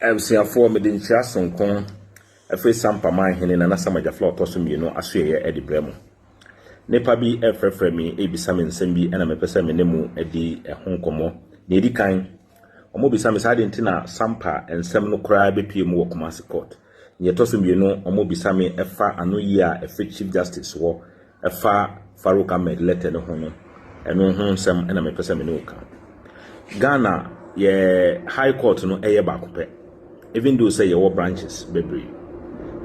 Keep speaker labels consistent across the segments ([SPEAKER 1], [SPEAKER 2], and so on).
[SPEAKER 1] Siafo medin chia sonkon afi Sampa man hene na Sama Jafla otoso mienu aso ye edi bremu nepa bi efrefre mi ebisa me nsem bi na mepese me nemu edi ehonkomo na edi kan omo bisa me sade ntina Sampa ensem no kra bepie mu Kumasi court ye toso mienu omo bisa me efa ano yi a efe Chief Justice wo efa Farouk Ahmed letter no ho no eno ho nsem na mepese me no ka Ghana ye high court no eye bakope even though say your branches bebre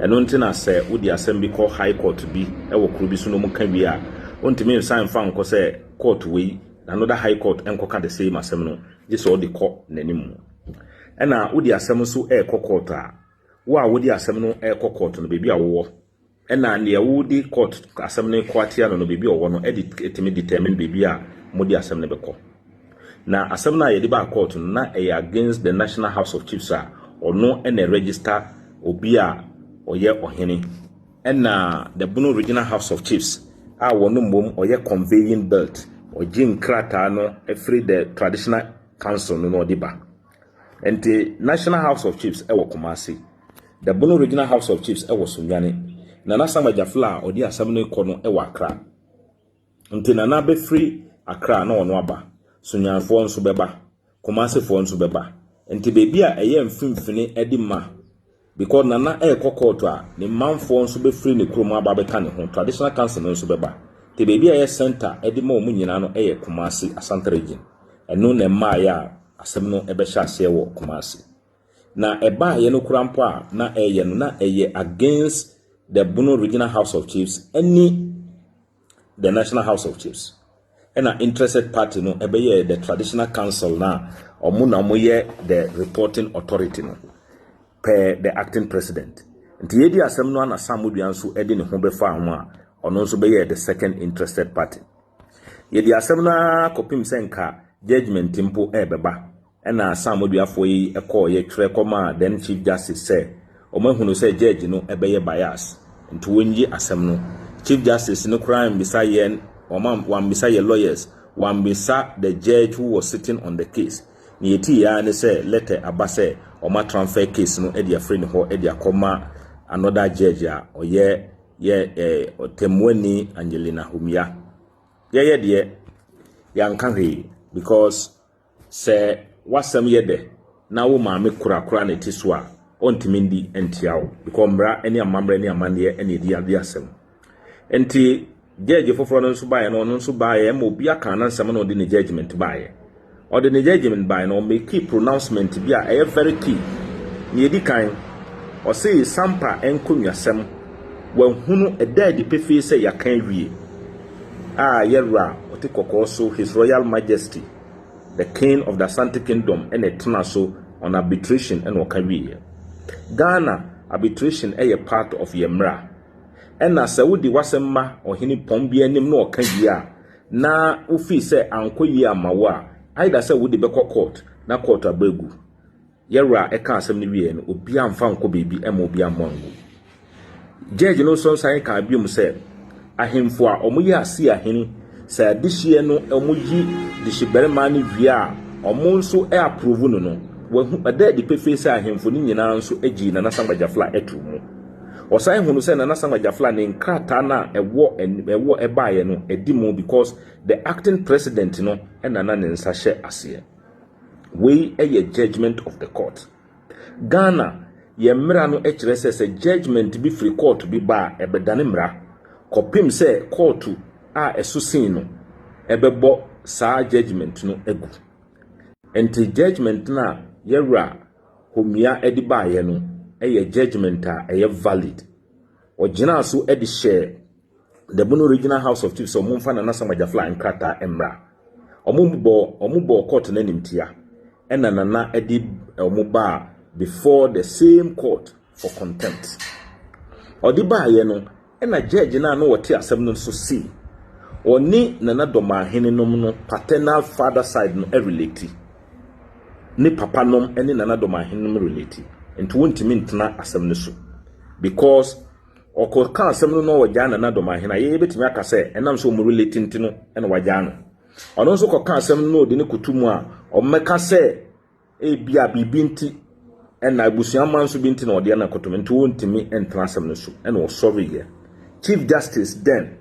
[SPEAKER 1] eno ntina say udi asem bi call high court bi e wo kuro bi so no mu ka bi a ontimi sign fa nko say court we another high court enko ka the same asem no just all the court nanim ena udi asem so e court a wo a wodi asem no e court no bebi a wo ena ne wodi court asem no kwatia no bebi a wo no etimi determine bebi a modi asem no beko na asem na yedi ba court na e against the National House of Chiefs or no any register obia oye ohene na the Bono Regional House of Chiefs wono mom oye conveying belt or jin krata no free the traditional council no diba and the National House of Chiefs ewo Kumasi the Bono Regional House of Chiefs ewo Sunyane na Sama Jafla odi asem no ikono ewo Accra nti na be free Accra na ono aba Sunyanfo nso beba Kumasi fo nso beba enti bebi a eye mfimfini edi ma because nana court a ne manfo nso be free ne krom aba beka ne ho traditional council nso beba te bebi a eye center edi ma omu nyina no eye Kumasi Asante region eno na ma ya asem no ebe hya ase wo Kumasi na eba ye no kurampo a na eye no na eye against the Bono Regional House of Chiefs any the National House of Chiefs and an interested party no ebeye the traditional council na omuna moye the reporting authority no per the acting president nti yedi asem no na samuduan so edi ne ho befa ho a ono so beye the second interested party yedi asem na kopim senka judgment mpo ebeba na samuduafo yi ekọ ye twerɛ koma then Chief Justice say omahunu say judge no ebeye bias nti wonyi asem no Chief Justice no crime beside yen one beside your lawyers, one beside the judge who was sitting on the case. Ni eti ya ne say letter abase or ma transfer case no edia friend ho edia koma another judge ya or ye Temweni Angelina Humia. Ye de ya nkan because say wasam ye de na wo ma me kura na ti so a ontimindi entiawo because mra eni amamra eni amande eni di asem. Enti judge foforo no nso bae no nso bae ma obi aka na nsem na odi ne judgment bae odi ne judgment bae no make key pronouncement bi a very key ni edi kan o say Sampa enkonwasem wan hunu eda di pefe say yakan wie yera oti kokoso His Royal Majesty the King of the Asante Kingdom and etna so on arbitration and okawie Ghana arbitration part of yemra ena Saudi wasemma ohini pombi anim no oka yi a na ofi se ankoyi amawo a aida se wodi beko court na court abegu yera eka asem ni wie no obi amfa nko bebi ema obi amongo judge no so san ka biom se ahemfo a omoyi ase aheni sa adihie no omoyi dishiberema ni wie a omo nso approve no wahu ada di pefe se ahemfo ni nyina nso agi na Sama Jafla etumu osai hunu se na Sama Jafla ne nkrata na ewo ebaye no edimo because the acting president no na ne nsa hye ase we a judgment of the court Ghana ye mra no ekire se judgment bi free court bi ba ebedane mra kopim se court a esusin no ebebo sa judgment no egu enti judgment na yewra homia edibaye no a judgment valid ogina so edi share the Bono Regional House of Chiefs omumfa na Sama Jafla nkrata emra omubo court na nimtia na edi omuba before the same court for contempt odiba ye no judge na no wote asem no so see oni na doma hene nom no paternal father side no relate ni papa nom eni na doma hene nom relate nti wontimi ntena asem no so because okoka asem no wajana na doma hena ye betimi aka se enam so mu relate ntino ena wajana ono nso koka asem no de ne kutumu a ommeka se bia bibinti and I busiaman so binti na ode na kotomenti wontimi entra asem no so and was sorry here. Chief Justice then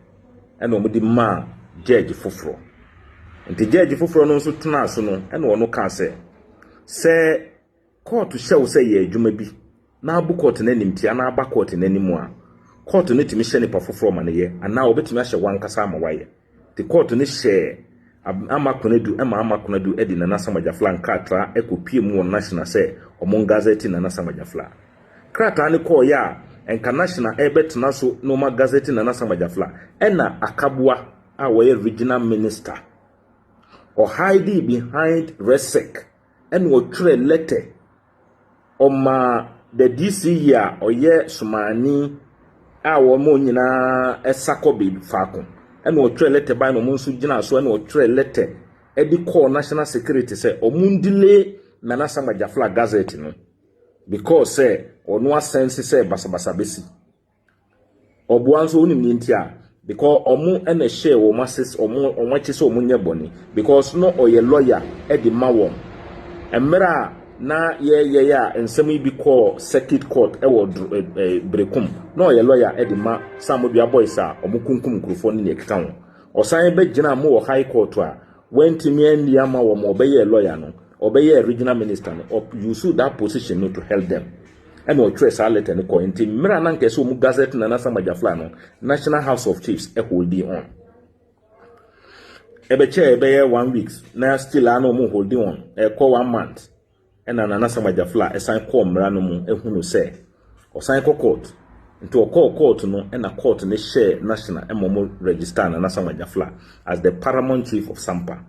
[SPEAKER 1] and omudi ma judge foforo. Nti judge foforo no so tena so no and ono ka say court to show say ye adwuma bi na abu court na nim tia na aba court na nim a court no timi hye ne pa foforo ma ne ye ana obetimi ahye wankasa ama waye. The court no share amakonadu amakonadu edi na nasamajafla nkatra ekopie mu on national say omon gazette na nasamajafla krata ne call ya enka national ebetna so no ma gazette na nasamajafla ena akabua a woye regional minister or hide behind resec and wo tire letter oma the DC ya oye sumani a wo mo nyina esakobi faako and what try letter by no monsu gina so and what try letter edi call national security say omundile na nasamajafla gazette no because say ono sense say basabasa besi obuanso onim ntia because omu ene share wo masses omo chese omunye boni because no oye lawyer edi mawom emra na ye ya ensem bi call circuit court e wo brekum no ye lawyer e di ma samodua boys a omukunkum krofo ne ekita ho osan be gina mo wo high court a wentimi andi ama wo mo be ye lawyer no obeye regional minister no use that position no to help them and we trace our letter no ko enti mira na nke so mu gazette na nasamajafla no National House of Chiefs e holding on ebeche ebeye 1 week na still ano mu holding on e ko 1 month ena na nasamajafla esan ko mra no mu ehunu se osan ko court nti o court no ena court ne share national emomo register na nasamajafla as the paramount chief of Sampa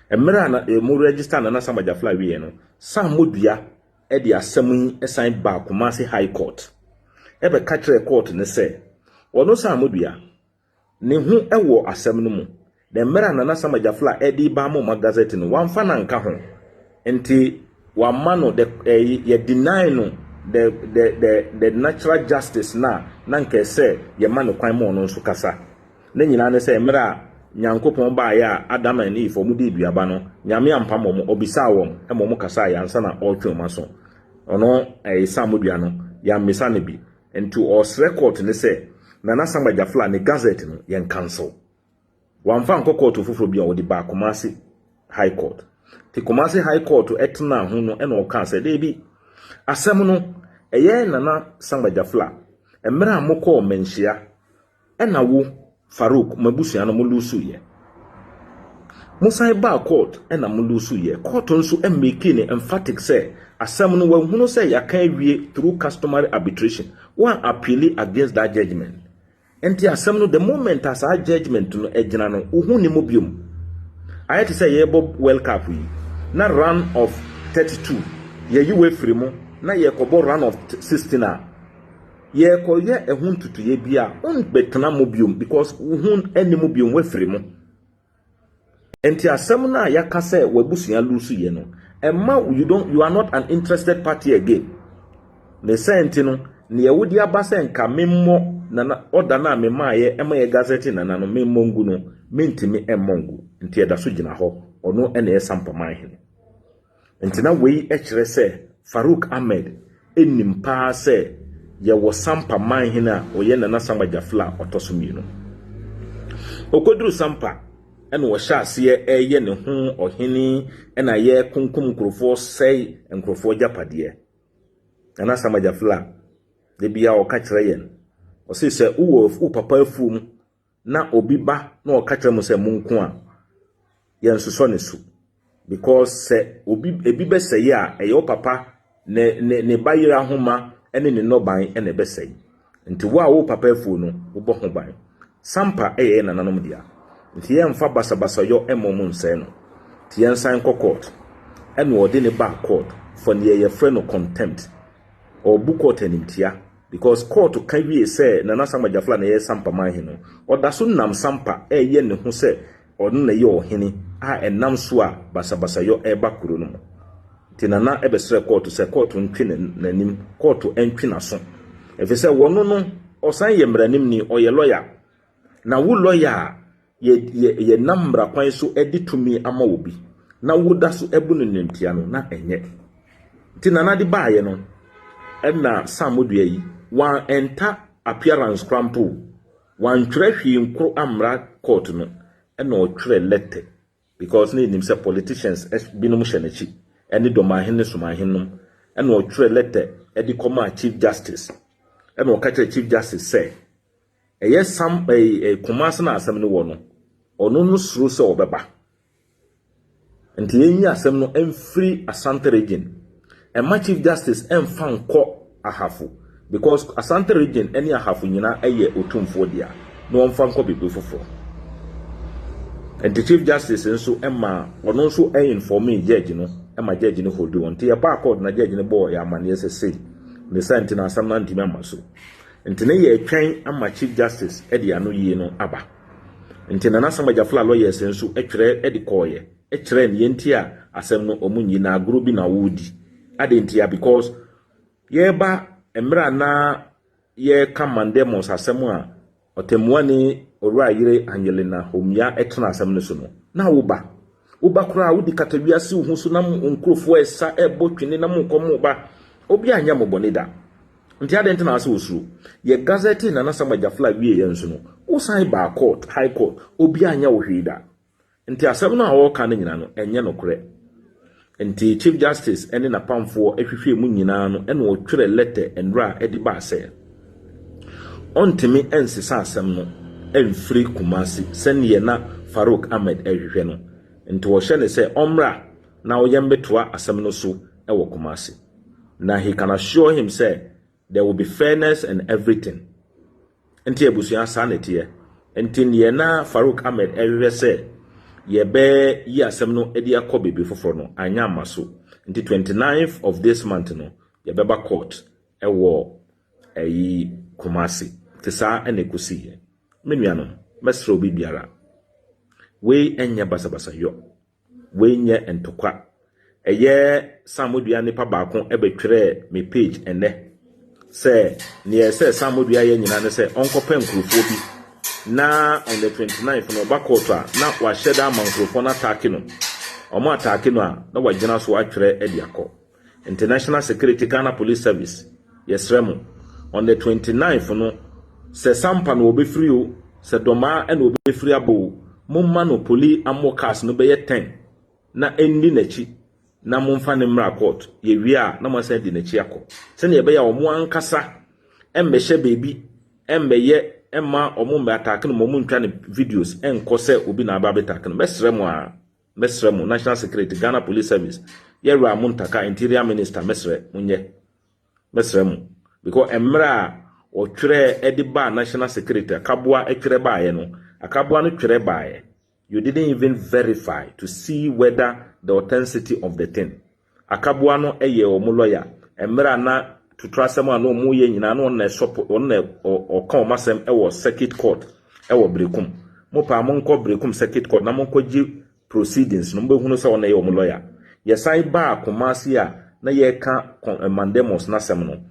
[SPEAKER 1] emra na emu register na nasamajafla wie no sam modua e di asem esan ba Kumasi High Court ebe katre court ne se ono sam modua ne hu ewo asem no mu de emra na nasamajafla e di ba mo magazette no wamfa na nka ho nti wa mano ye deny no the natural justice na nke se ye mano kwan mo no nso kasa na nyina ne se mra nyankopon ba ya Adam and Eve omudi duaba no nyame ampa mo obisa won e mo kasa ya ansa na otwe so ono samodua no ya misa ne bi into us record ne se na nasamajafla ne gazette no ye cancel wamfa nkokoto foforo bia odi ba Kumasi High Court ti Kumasi High Court etna ho no ena o ka se de bi asem no eye na nasamajafla emra amoko menhia ena wo Farouk mabusua no mulusu ye Musai ba court ena mulusu ye court nso emeke ne emphatic say asem no wanhunu say yakan wie through customary arbitration one appeal against that judgment enti asem no the moment as a judgment no ejina no uhu ni mobium ayete say ye bob world cup yi na run of 32 ye yiwe free mu na ye kobo run of 16 ye ko ye ehun tutu ye bia on betena mobium because uhun eni mobium we free mu enti asem na yakase wabusuya lusu ye no emma you are not an interested party again ne senti no ne ye wodi abase nka memmo na order na mema ye ema ye gazette na no memmo ngu no mentimi emmongu enti eda so gina ho ono ene ye Sampa manhene enti na wei ekire se Farouk Ahmed enim pa se ye wo Sampa manhene a oye na nasamajafla otosumino okoduru Sampa ene wo hyase eye ne ho ohene ena ye kunkum krofo sei enkrofo japade na nasamajafla de bia o ka kire yen o se uwo papa afum na obi ba na o ka kire mo se munku a yen soso ne su because se obi ebi be sey a eyo papa ne bayira homa ene ne noban ene be sey nti wo papa afu no wo bo ho ban Sampa eye na nanom dia nti ye mfa basabasa yo emom nse no ti yen sign court ene wo de ne ba court for ne ye friend no contempt or book court enimtia because court kan wie say na nasamajafla na ye Sampa manhe no odaso nam Sampa eye ne ho say onu na ye ohene a enam so a basabasa yo eba kuro no tinana ebesre court se court ntwe nanim court entwe na so efese wono no osan ye mranim ni oye lawyer na wo lawyer ye nambra kwan so editumi ama obi na wo da so ebu no ntia no na enye Nti nana de baaye no na samodua yi wan enta appearance crampo wan twere hwi nkro amra court no na o twere letter because ne nim say politicians binom hyenachi ene domahene somahenom na o twere letter e di koma chief justice na o ka chief justice say yes sam kumase na asem ne wo no ono no suru se obeba nti yenyi asem no emfiri Asante region and chief justice emfa nko ahafu because Asante region any ahafu nyina eye otumfo dia no emfa nko bebe fofo and the chief justice nso emma ono nso inform judge no emma judge no hold on ti ba court na judge no bo ya amane sese ne sent na asam na ntimi amaso ntine ye twen ama chief justice e dia no yie no aba ntina na sama jafla lawyers nso etwere e di koye etwere ne yenti a asem no omunyi na agro bi na wodi adentia because ye ba emra na ye kamandemos asem a otemuani ora yire Angelina homia etna asem no so no na woba kura wodi katawiase wo so na nkrofo esa ebotwene na monkomo ba obi anya mobonida nti adent na ase osuru ye gazette na sama jafla wie ye nso no usan ba court high court obi anya wo hwida nti asem no a wo ka na nyina no enye no kore nti chief justice ene na pamfo ehwehwe mu nyina no ene wo twere letter enra edi ba se ontimi ensisa asem no emfiri Kumasi sene na Farouk Ahmed ehwehwe no nti wo hye ne se omra na wo yembetoa asem no so e wo Kumasi na he can assure him say there will be fairness and everything nti ebusuya sanete nti ne na Farouk Ahmed ehwehwe se ye be yi asem no edi akobebe foforo no anya amaso nti 29th of this month no ye beba court ewo eyi Kumasi tisa enekusi menuanom mesro obi biara we enya basabasa yo we nye entokwa eye samodua nipa baako ebetwere me page ene se ne se samodua ye nyina ne se onkopa nkrofo bi na on the 29th no bakota na wa sheda mankrofo na atake no omo atake no a na wagina so atwere ediako International Security Ghana Police Service yesremo on the 29th no se Sampa no obefiri o se doma e no obefiri abo momma no poli amokas no beye 10 na endi nachi na momfa ne mra court ye wi a na mo se di nachi akọ se ne ye beye omo ankasa embehye bebi embeye emma omo mba attack no mo ntwa ne videos enko se obi na aba attack no mesremu National Security Ghana Police Service ye ra muntaka Interior Minister mesremu because emra o twere ediba National Security akabua etwere baaye no akabua no twere baaye you didn't even verify to see whether the authenticity of the thing akabua no eye omo lawyer emra na to trust am no mu ye nyina no na shop on na o kan masem e circuit court e wo brekum mo pa mo nko brekum circuit court na mo nko gi proceedings no mbehunu se ona ye omo lawyer ye sai ba Kumasi a na ye ka mandemos na sem no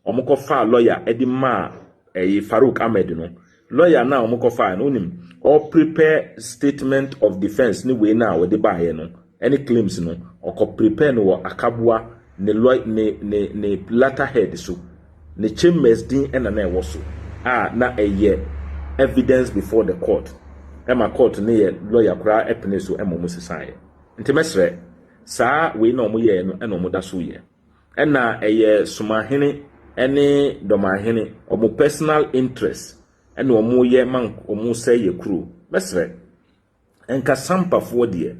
[SPEAKER 1] omoko fa lawyer edima Farouk Ahmed no lawyer na omoko fa no nim or prepare statement of defense ni we na we de baaye no any claims no oko prepare no akabua ne letterhead so ne chambers din ena na ewo so na evidence before the court ema court ne ye lawyer kura epene so ema mo sisaye nti mesre saa we na omo ye no ena omo da so ye ena sumahene ene domahene omo personal interest ene omo ye man omo say ye kru mesre enka Sampa fo de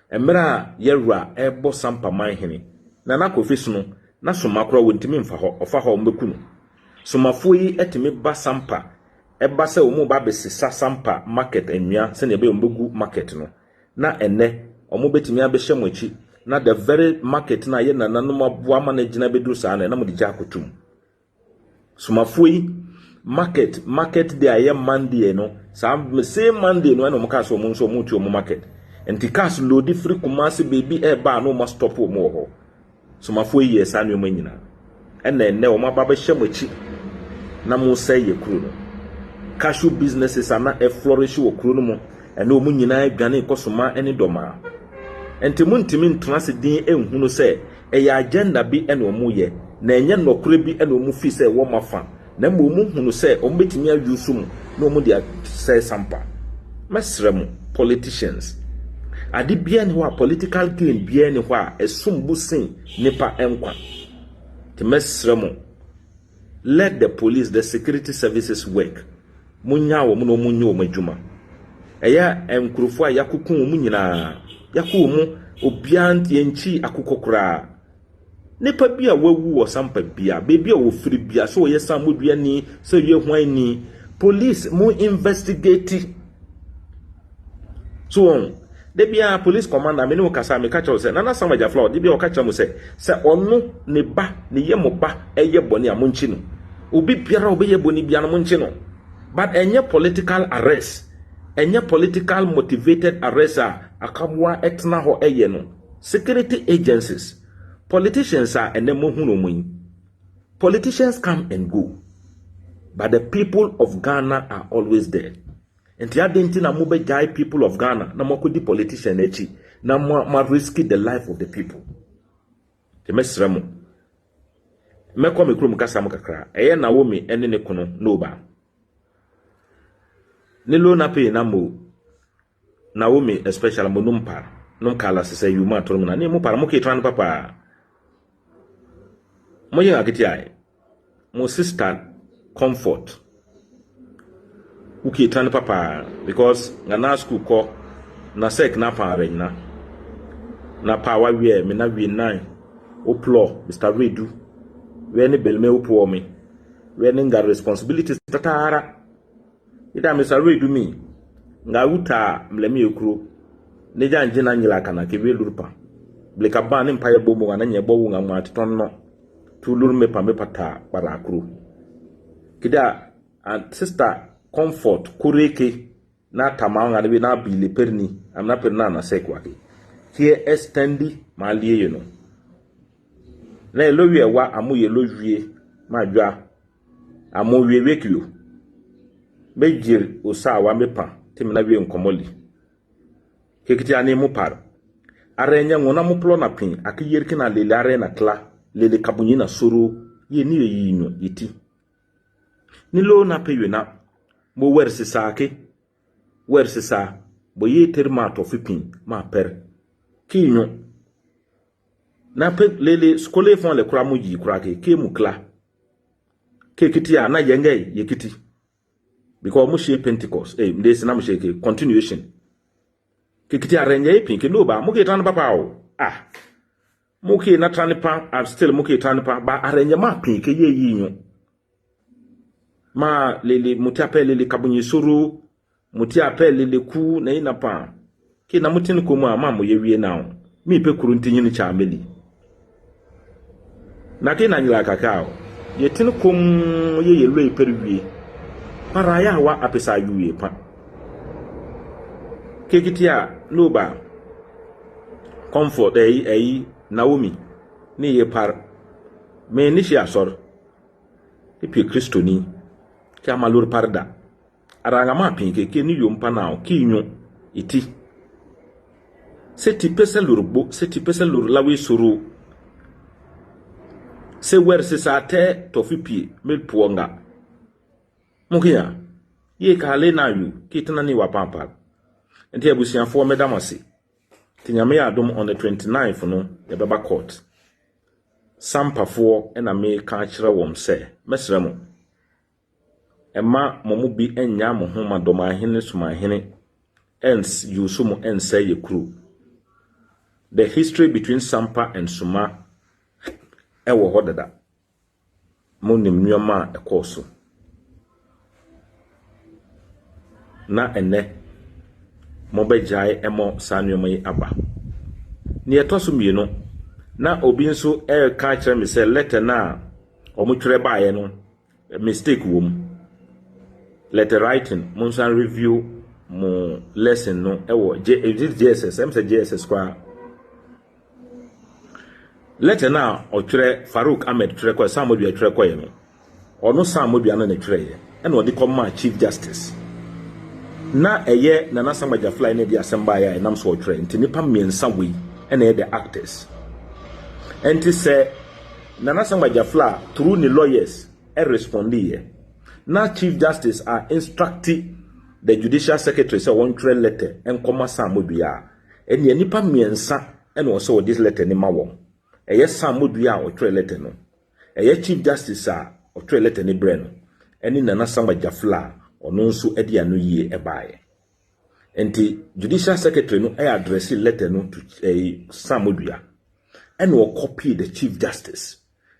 [SPEAKER 1] emra yewra ebo Sampa manhene na nakofisu no na somakro wontimi mfa ho ofa ho mbekunu somafo yi etimi ba Sampa eba se omo ba besisa Sampa market enua se ne be ombegu market no na ene omo betimi abehye mochi na the very market na ye nananom aboa ma na gina beduru saa na mo de gya akotum somafo yi market dey aye Monday no same Monday no na mo ka so mo nso mo tu omo market enti cars load free Kumasi baby ba no must stop omo ho somafo yi esa no manyina ene omo aba hye mochi na mo say ye kru no cashew businesses ana flourish wo kru no mo ene omo nyina adwane kosoma ene doma enti muntimi ntona se din ehunu se ɛyɛ agenda bi ɛna ɔmo yɛ na ɛnyɛ nɔkore bi ɛna ɔmo fi sɛ ɛwɔ mafa na mo ɔmo hunu sɛ ɔmo betumi ayusu mu na ɔmo de sɛ Sampa mɛsrɛ mo politicians ade bia ne hɔ a political gain bia ne hɔ a ɛsom bu sen nipa ɛnkwa te mɛsrɛ mo let the police the security services work munya wo mo no munye wo madwuma ɛyɛ enkurofo a yakokun wo nyinaa yakwo mu obiant yenchi akokokora nipa bia wawu wo Sampa bia bebi a wo firi bia so ye sam moduani so ye hwan ni police mu investigate so de bia police commander me no kasa me ka chawo se nana samaja flow de bia o ka chawo se ono ne ba ne ye mo ba eye boni a monchi no obi biara obi ye boni bia no monchi no but enye political arrest enye political motivated arrest akamwa etna ho eye no security agencies politicians are enemo hunu mu politicians come and go but the people of Ghana are always there. And the identity na mube jai people of Ghana na makodi politician echi na ma risky the life of the people. The mesremo. Me kwa mikuru mkasa mkakra. Eye na womi ene ne kono no ba. Nilo na pe na mo na womi especially mo numpa. Numkala sese yuma torumuna. Ni mo para mo ke tran papa. Mo ye akiti ai. Mo sister comfort. Uki tran papa because ngana school ko na sek na pa arena na pa wa wie me na wie nine oplo Mr. Redu we ni belme opo me we ni nga responsibilities tatara ida Mr. Redu mi nga uta mlemi ekuro ne janje na nyila kana ke we lurupa bleka ba ni mpa ye bomo na nye bowu nga mwati tonno tu luru me pa me pata para akuro kida and sister comfort kureke na tamanga de na bile perni amna perna na sekwa ke here extendi malie you know na elowie wa amoye lowie madwa amowie wekio bejir osawa mepa timna wie nkomoli kekiti ani mu par arenya ngona mu plo na pin akiyerki na lele are na kla lele kabunyi na soro ye ni yinyo yiti ni lo na pewe na mo wersi sa bo ye terma to fipin ma per kinyo na pe lele skole fon le kura muji kura ke mu kla ke kiti ya na yenge ye kiti because mo she Pentecost ndesi na mo she ke continuation ke kiti arenya ye pin ke no ba mo ke tan papa o mo ke na tan pa still mo ke tan pa ba arenya ma pin ke ye yinyo ma lele muti apel lele kabunyi suru muti apel lele ku na ina pa ke na muti ko mu ama mo yewie na mi pe kuru ntinyi ni cha meli na ke na nyila kakao ye tin ko ye yelo e perwie para ya wa apesa yuwe pa ke kitia no ba comfort Naomi ni ye par me ni shi asor ipi Kristo ni ki amalur parda aranga ma pin ke ni yompa na ki nyu iti seti pesa lurbo seti pesa lur lawe suru se werse sa te tofipi mel puonga mukia ye ka le na yu kitana ni wapampa enti abusianfo medamase tinyame ya adom on the 29th no ye beba court Sampa fo na me ka kire wom se mesre mo Emma momubi enya mo homa doma hene suma hene ens yusumu ense ye kru. The history between Sampa and Suma ewo hodada. Mo nim nyoma ekoso. Na ene mo bejai emo sanwoma yi aba. Ni etoso mienu na obi nso ka kire me se letter na omutwere baaye no mistake wom. Letter writing, Monsan review mo lesson no ewo JSS, I'm say JSS kwa. Letter na otwere Farouk Ahmed twere kwa Samuel twere kwa ye no. Ono Samuel na twere ye. E no de come Chief Justice. Na eye na Samaja fly na di assemble ya nam so twere nti nipa miensa we e na the actors. And to say, Nana Samba Jafla, through the lawyers, respond here. Now, Chief Justice are instructing the Judicial Secretary, so one trail letter, and comma Sam Mudia. And the Nipa Miensa, and also this letter in Mawon. A yes, Sam Mudia or trail letter no. A yes, Chief Justice or trail letter in Breno. And in Nana Samba Jafla, or non so Edia no ye a buy. And the Judicial Secretary no address letter no to a Sam Mudia. And will copy the Chief Justice.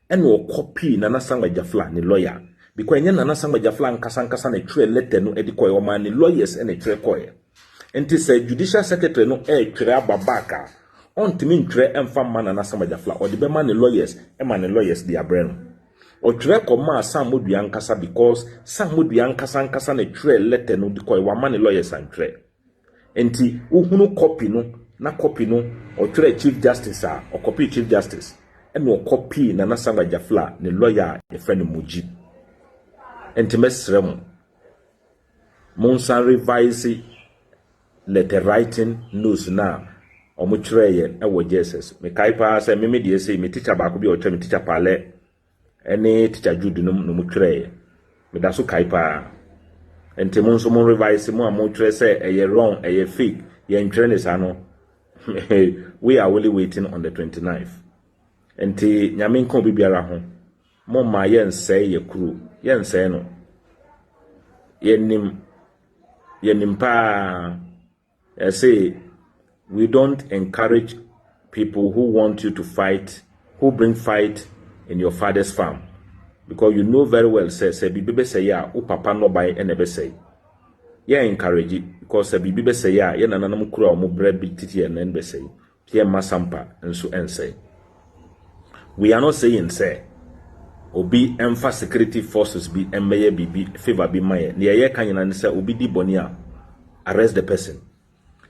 [SPEAKER 1] And will copy Nana Samba Jafla, the lawyer. Because Nana Samba Jafla and Kasan a trail letter no edikoy or man, the lawyers and a trail coy. And to say Judicial Secretary no trail babaka. On to mean trail and farm man Nana Samba Jafla, or the man the lawyers, and man the lawyers, their brain. Or trail comma Sam would be ankasa because Sam would be ankasan a trail letter no decoy one man the lawyers and trail. And ti uhuno copy no, na copy no, or trail Chief Justice or copy Chief Justice. And no copy Nana Samba Jafla, the lawyer, a friend Muji. And to mess remo. Monsan revise letter writing news now. Or mutreye, and what Jesus. Me kaipa say, me say, me teacher back be or me teacher pale. Any teacher Jude no mutreye. Me dasu kaipa. And to monso revise more mutre say, a year wrong, a year fake, ye in ano. We are only waiting on the 29th. And to Yamin kon bibiara home. Mama yen say ye crew. Yen say no. Yenim pa. I say we don't encourage people who want you to fight, who bring fight in your father's farm, because you know very well. Say bibi say ya, u papa no buy enebe say. Yeah, encourage it because bibi say ya, ye nananam kura omo bread big titi and enbe say. Here ma Sampa and so and say. We are not saying say. Obi emfa security forces be emeye bibi favor be maye ne ye kan yana say obi di bonia arrest the person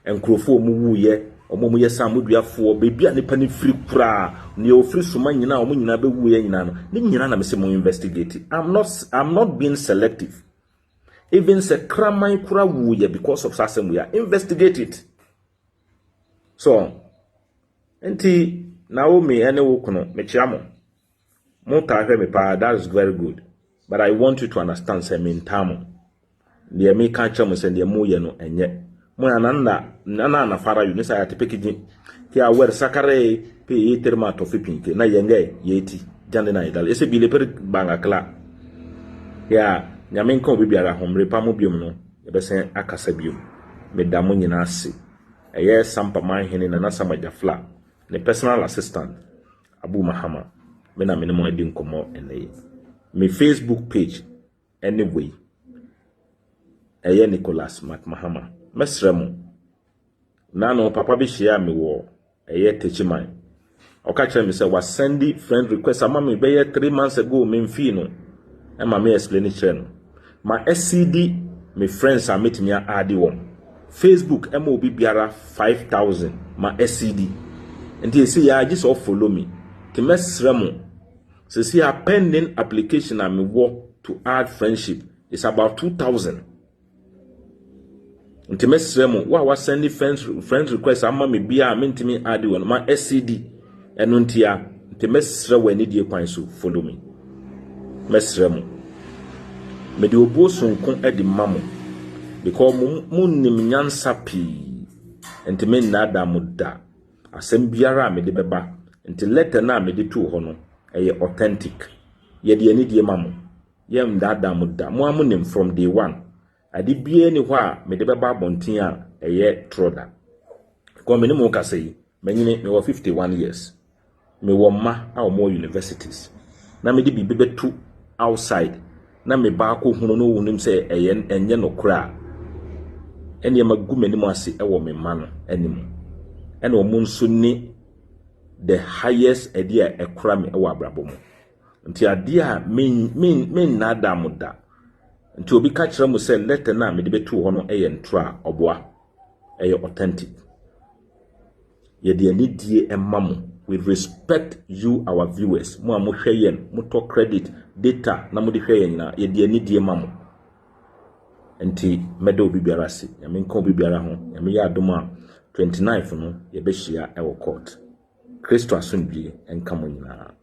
[SPEAKER 1] enkrofo mu wuye omo ye samuduafo bebi a ne pani free kura ne ofri suma nyina omo nyina be wuye nyina no ne nyina na me say mo investigate. I'm not being selective. Even say kraman kura wuye because of sasem we are investigate it. So enti Naomi ene wo kuno me chiamo. That is very good. But I want you to understand say me ntamo. The me can chamo say the mo ye no enye. Mo nana na fara you nisa ya tepekiji. Ki a wer sakare pe yeterma to fipinke na yenge yeti jande na idal. Ese bi le per banga kla. Ya nyame nko bibiara homre pa mo biom no. Ye be sen akasa biom. Me da mo nyina ase. Eye Sampa man hene na Samba Jafla. Ne personal assistant Abu Mahama. Mena minimum edin komo ene. Me Facebook page anyway. Eye Nicholas Mat Mahama. Mesremo. Nano papa bi share me wo eye techiman. Oka kire me say was send friend request ama me be 3 months ago me mfi no. E ma me explain kire no. Ma SCD me friends are meeting ya adi won. Facebook ema obi biara 5,000 ma SCD. And they say ya just all follow me. Ke mesremo. So see a pending application and me work to add friendship is about 2,000. Nti mesremo wa send friends request ama me bia mentimi add one ma SCD eno ntia nti mesrewo ani die kwan so follow me mesremo me de obo sonkon edi mamo because mun nim nyansa pi nti me nada muda asem biara me de beba nti letter na me de tu ho no eye authentic ye de ani die mamo ye mdada muda mo amunim from day one adi bie ni hwa me de beba bontin a eye troda ko me ni mo ka sei menyine me wo 51 years me wo ma a mo universities na me de bi bebetu outside na me ba ko hunu no wunim say eye enye no kra ene magu me ni mo ase e wo me ma no anim ene o mo nso ni the highest idea e kra me e wo abrabo mo nti ade a men na da muda nti obi ka kire mo say letter na me de betu ho no eye ntra oboa eye authentic ye de ani die emamo. We respect you, our viewers. Mo hwe yen, mo to credit data na mo de hwe yen na ye de ani die mamo. Enti medo obi biara se, ya me nka obi biara ho, ya me ya adoma 29th no ye be hia e wo court. Kristo asomdwie enka mo nyinaa.